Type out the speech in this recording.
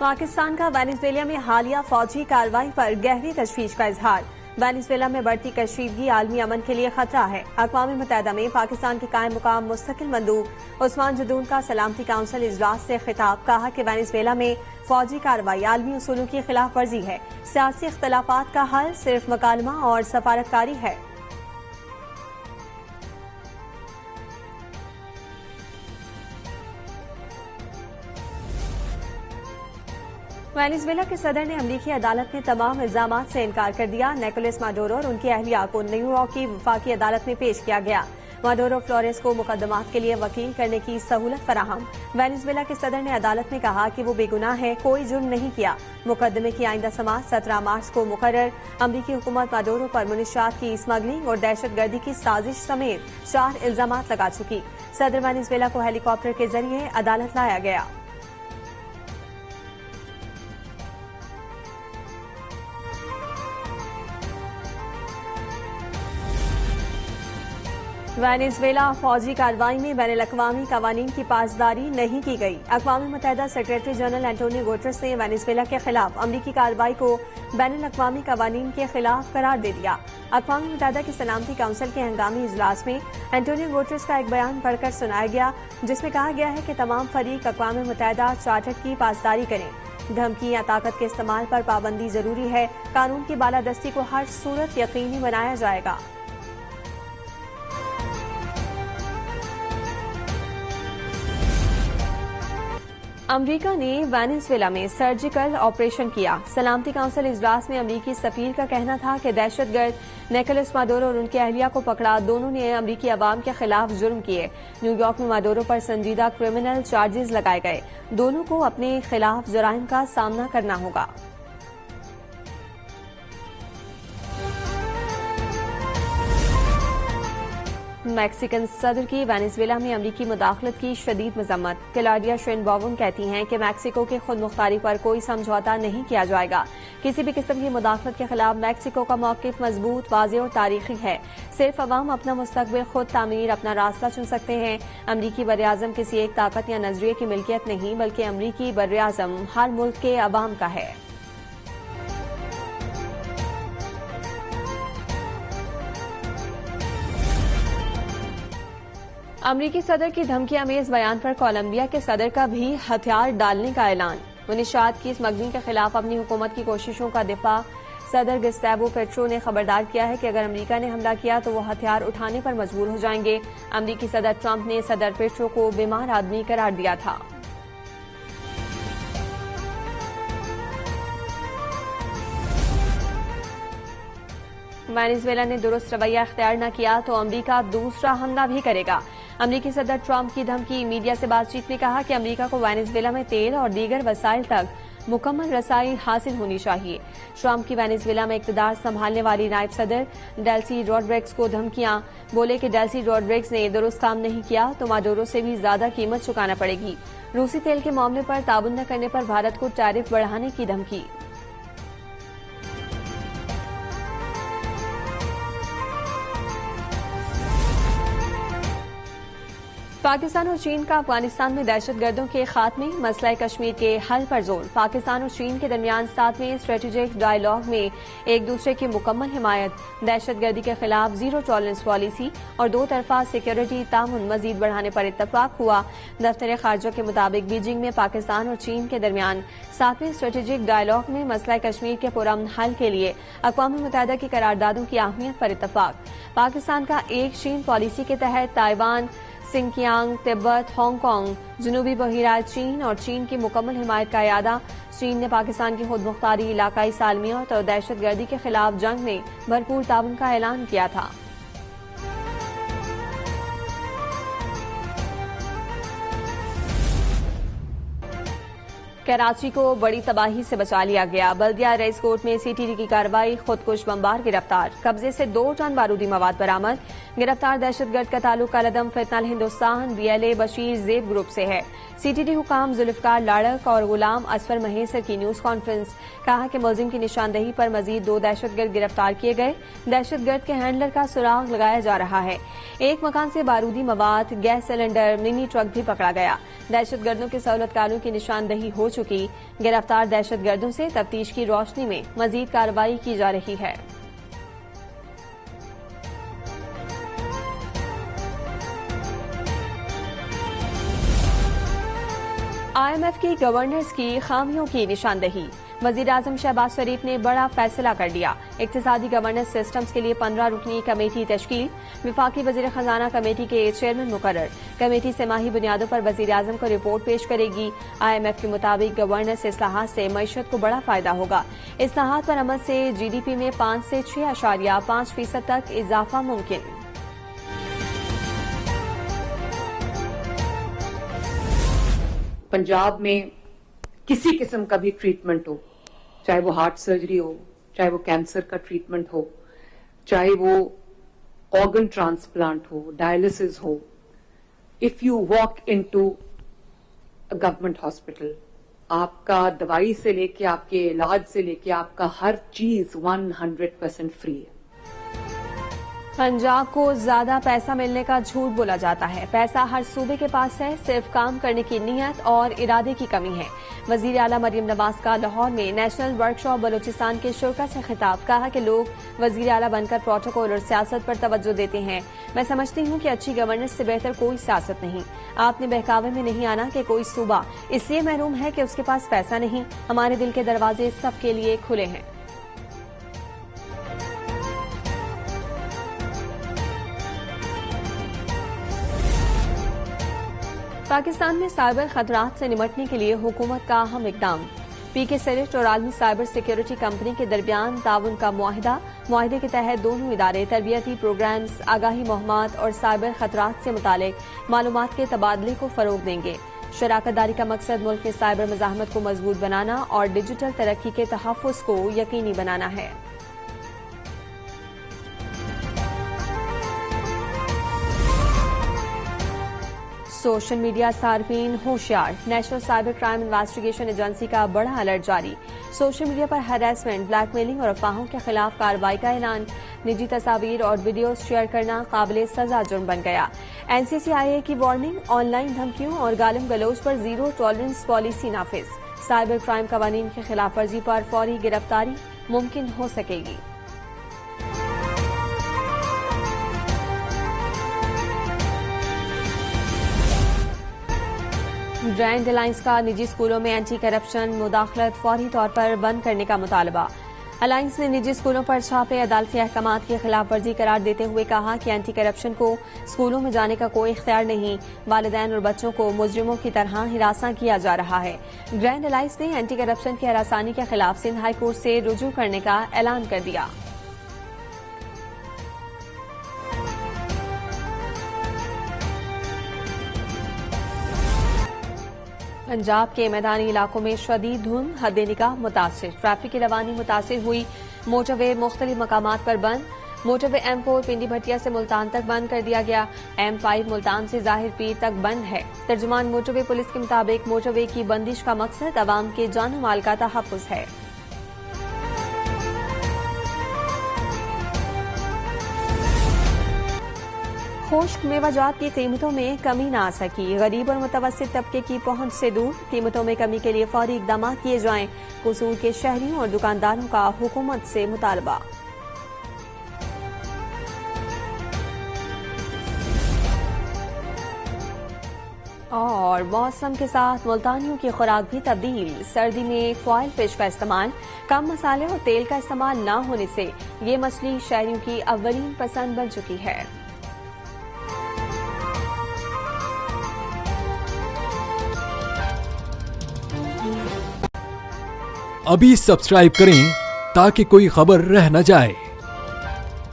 पाकिस्तान का वेनेजुएला में हालिया फौजी कार्रवाई पर गहरी तशवीश का इजहार। वेनेजुएला में बढ़ती कशीदगी आलमी अमन के लिए खतरा है। अक़वाम मुत्तहिदा में पाकिस्तान के कायम मुकाम मुस्तकिल मंदूब उस्मान जदून का सलामती काउंसिल इजलास से खिताब, कहा कि वेनेजुएला में फौजी कार्रवाई आलमी उसूलों की खिलाफ वर्जी है। सियासी इख्तलाफात का हल सिर्फ मकालमा और सफारतकारी है। वेनेजुएला के सदर ने अमरीकी अदालत में तमाम इल्जामात से इनकार कर दिया। निकोलस माडुरो और उनकी अहलिया को न्यूयॉर्क की वफाकी अदालत में पेश किया गया। माडुरो फ्लोरेस को मुकदमात के लिए वकील करने की सहूलत फराहम। वेनेजुएला के सदर ने अदालत में कहा कि वो बेगुनाह है, कोई जुर्म नहीं किया। मुकदमे की आइंदा समाअत 17 मार्च को मुकर्रर। अमरीकी हुकूमत माडुरो पर मुनशियात की स्मगलिंग और दहशतगर्दी की साजिश समेत 4 इल्जामात लगा चुकी। सदर वेनेजुएला को हेलीकॉप्टर के जरिए अदालत लाया गया। वेनेजुएला फौजी कार्रवाई में बैनुल-अक़वामी कवानीन की पासदारी नहीं की गई। अक़वाम मुत्तहिदा सेक्रेटरी जनरल एंटोनियो गुटेरेस ने वेनेजुएला के खिलाफ अमरीकी कार्रवाई को बैनुल-अक़वामी कवानीन के खिलाफ करार दे दिया। अक़वाम मुत्तहिदा की सलामती काउंसिल के हंगामी इजलास में एंटोनियो गुटेरेस का एक बयान पढ़कर सुनाया गया, जिसमें कहा गया है कि तमाम फरीक अक़वाम मुत्तहिदा चार्टर की पासदारी करें। धमकी या ताकत के इस्तेमाल पर पाबंदी जरूरी है। कानून की बालादस्ती को हर सूरत यकीनी बनाया जाएगा। अमरीका ने वेनेजुएला में सर्जिकल ऑपरेशन किया। सलामती काउंसिल इजलास में अमरीकी सफीर का कहना था कि दहशतगर्द निकोलस माडुरो और उनकी अहलिया को पकड़ा। दोनों ने अमरीकी अवाम के खिलाफ जुर्म किए। न्यूयॉर्क में माडुरो पर संजीदा क्रिमिनल चार्जेस लगाए गए। दोनों को अपने खिलाफ जराइम का सामना करना होगा। मैक्सिकन सदर की वेनेजुएला में अमरीकी मुदाखलत की शदीद मजम्मत। क्लॉडिया शेनबाउम कहती हैं कि मैक्सिको के खुद मुख्तारी पर कोई समझौता नहीं किया जाएगा। किसी भी किस्म की मुदाखलत के खिलाफ मैक्सिको का मौकिफ मजबूत, वाज़ेह और तारीखी है। सिर्फ अवाम अपना मुस्तकबिल खुद तामीर, अपना रास्ता चुन सकते हैं। अमरीकी बर्र-ए-आज़म किसी एक ताकत या नजरिए की मिल्कियत नहीं, बल्कि अमरीकी बर्र-ए-आज़म हर मुल्क के अवाम का है। अमरीकी सदर की धमकी अमेज बयान पर कोलंबिया के सदर का भी हथियार डालने का ऐलान। मुनशियात की स्मगलिंग के खिलाफ अपनी हुकूमत की कोशिशों का दिफा। सदर गुस्तावो पेट्रो ने खबरदार किया है कि अगर अमरीका ने हमला किया तो वो हथियार उठाने पर मजबूर हो जाएंगे। अमरीकी सदर ट्रंप ने सदर पेट्रो को बीमार आदमी करार दिया था। वेनेजुएला ने दुरुस्त रवैया इख्तियार न किया तो अमरीका दूसरा हमला भी करेगा। अमरीकी सदर ट्रंप की धमकी। मीडिया से बातचीत में कहा कि अमरीका को वेनेजुएला में तेल और दीगर वसाइल तक मुकम्मल रसाई हासिल होनी चाहिए। ट्रंप की वेनेजुएला में इक़्तिदार संभालने वाली नायब सदर डेल्सी रॉड्रिग्स को धमकियां। बोले कि डेल्सी रॉड्रिग्स ने दुरुस्त काम नहीं किया तो माडुरो से भी ज्यादा कीमत चुकाना पड़ेगी। रूसी तेल के मामले पर ताउन न करने पर भारत को टैरिफ बढ़ाने की धमकी। पाकिस्तान और चीन का अफगानिस्तान में दहशतगर्दों के खात्मे, मसला कश्मीर के हल पर जोर। पाकिस्तान और चीन के दरमियान 7वें स्ट्रेटेजिक डायलॉग में एक दूसरे की मुकम्मल हिमायत, दहशतगर्दी के खिलाफ जीरो टॉलरेंस पॉलिसी और दो तरफा सिक्योरिटी ताउन मजीद बढ़ाने पर इत्तफाक हुआ। दफ्तर खारजा के मुताबिक बीजिंग में पाकिस्तान और चीन के दरमियान 7वें स्ट्रेटेजिक डायलॉग में मसला कश्मीर के पुरअमन हल के लिए अक़वाम मुत्तहिदा की करारदादों की अहमियत पर इत्तफाक। पाकिस्तान का एक चीन पॉलिसी के तहत ताइवान, सिंकियांग, तिब्बत, हांगकांग, जनूबी बहिरा चीन और चीन की मुकम्मल हिमायत का इरादा। चीन ने पाकिस्तान की खुद मुख्तारी, इलाकाई सालमियत और दहशतगर्दी के खिलाफ जंग में भरपूर ताउन का ऐलान किया था। कराची को बड़ी तबाही से बचा लिया गया। बल्दिया रईस कोर्ट में सीटीडी की कार्रवाई। खुदकुश बमबार गिरफ्तार। कब्जे से 2 टन बारूदी मवाद बरामद। गिरफ्तार दहशतगर्द का ताल्लुक कलदम फितनल हिंदुस्तान BLA बशीर जेब ग्रुप से है। सीटीडी हुकाम जुल्फकार लाड़क और गुलाम असफर महेसर की न्यूज कॉन्फ्रेंस। कहा कि मुलजिम की निशानदेही पर मजीद 2 दहशतगर्द गिरफ्तार किए गए। दहशतगर्द के हैंडलर का सुराग लगाया जा रहा है। एक मकान से बारूदी मवाद, गैस सिलेंडर, मिनी ट्रक भी पकड़ा गया। दहशतगर्दों के सहूलतकारों की निशानदेही हो चुकी चुकी गिरफ्तार दहशतगर्दों से तफ्तीश की रोशनी में मजीद कार्रवाई की जा रही है। IMF की गवर्नर्स की खामियों की निशानदेही। वजीर-आजम शहबाज शरीफ ने बड़ा फैसला कर लिया। इक्तिसादी गवर्नेंस सिस्टम्स के लिए 15 रुकनी कमेटी तश्कील। विफाकी वजीर खजाना कमेटी के चेयरमैन मुकर्रर। कमेटी से माही बुनियादों पर वजीर-आजम को रिपोर्ट पेश करेगी। IMF के मुताबिक गवर्नेंस इस्लाहात से मईशत को बड़ा फायदा होगा। इस्लाहात पर अमल से GDP में 5 से 6.5% तक इजाफा मुमकिन। पंजाब में किसी किस्म का भी ट्रीटमेंट हो, चाहे वो हार्ट सर्जरी हो, चाहे वो कैंसर का ट्रीटमेंट हो, चाहे वो ऑर्गन ट्रांसप्लांट हो, डायलिसिस हो, if you walk into a government hospital, आपका दवाई से लेके आपके इलाज से लेके आपका हर चीज 100% फ्री है। पंजाब को ज्यादा पैसा मिलने का झूठ बोला जाता है। पैसा हर सूबे के पास है, सिर्फ काम करने की नीयत और इरादे की कमी है। वजीर आला मरियम नवाज का लाहौर में नेशनल वर्कशॉप बलोचिस्तान के शुरा से खिताब। कहा कि लोग वजीर आला बनकर प्रोटोकॉल और सियासत पर तवज्जो देते हैं। मैं समझती हूँ कि अच्छी गवर्नेंस से बेहतर कोई सियासत नहीं। आपने बहकावे में नहीं आना कि कोई सूबा इसलिए महरूम है कि उसके पास पैसा नहीं। हमारे दिल के दरवाजे सबके लिए खुले हैं। पाकिस्तान में साइबर खतरात से निपटने के लिए हुकूमत का अहम इकदाम। PK सेनेट और आलमी साइबर सिक्योरिटी कंपनी के दरमियान ताउन का मुआहिदा। मुआहिदे के तहत दोनों इदारे तरबियती प्रोग्राम्स, आगाही मुहिमात और साइबर खतरात से मुतालिक मालूमात के तबादले को फरोग देंगे। शराकत दारी का मकसद मुल्क में साइबर मज़ाहमत को मजबूत बनाना और डिजिटल तरक्की के तहफ़्फ़ुज़ को यकीनी बनाना है। सोशल मीडिया सार्फिन होशियार। National cyber crime investigation agency का बड़ा अलर्ट जारी। सोशल मीडिया पर हैरेसमेंट, ब्लैकमेलिंग और अफवाहों के खिलाफ कार्रवाई का ऐलान। निजी तस्वीर और वीडियो शेयर करना काबिल सजा जुर्म बन गया। NCCIA की वार्निंग, ऑनलाइन धमकियों और गालिम गलौज पर जीरो टॉलरेंस पॉलिसी नाफिज। साइबर क्राइम कवानीन की खिलाफ वर्जी पर फौरी गिरफ्तारी मुमकिन हो सकेगी। ग्रैंड अलायंस का निजी स्कूलों में एंटी करप्शन मुदाखलत फौरी तौर पर बंद करने का मुतालबा। अलायंस ने निजी स्कूलों पर छापे अदालती अहकामात की खिलाफ वर्जी करार देते हुए कहा कि एंटी करप्शन को स्कूलों में जाने का कोई इख्तियार नहीं। वालिदैन और बच्चों को मुजरिमों की तरह हिरासा किया जा रहा है। ग्रैंड अलायंस ने एंटी करप्शन की हरासानी के खिलाफ सिंध हाई कोर्ट से रुजू करने का ऐलान कर दिया। पंजाब के मैदानी इलाकों में शदीद धुंध, हद-ए-निगाह मुतासिर। ट्रैफिक की रवानी मुतासिर हुई। मोटरवे मुख्तलिफ मकामात पर बंद। मोटरवे M4 पिंडी भटिया से मुल्तान तक बंद कर दिया गया। M5 मुल्तान से जाहिर पीर तक बंद है। तर्जुमान मोटरवे पुलिस के मुताबिक मोटरवे की बंदिश का मकसद अवाम के जान माल का तहफ़्फ़ुज़ है। खुश्क मेवाजात की कीमतों में कमी न आ सकी। गरीब और मुतवस्सित तबके की पहुंच से दूर। कीमतों में कमी के लिए फौरी इक़दाम किए जाएं। कसूर के शहरियों और दुकानदारों का हुकूमत से मुतालबा। और मौसम के साथ मुल्तानियों की खुराक भी तब्दील। सर्दी में फॉइल फिश का इस्तेमाल, कम मसाले और तेल का इस्तेमाल न होने से ये मछली शहरियों की अव्वलीन पसंद बन चुकी है। अभी सब्सक्राइब करें ताकि कोई खबर रह न जाए।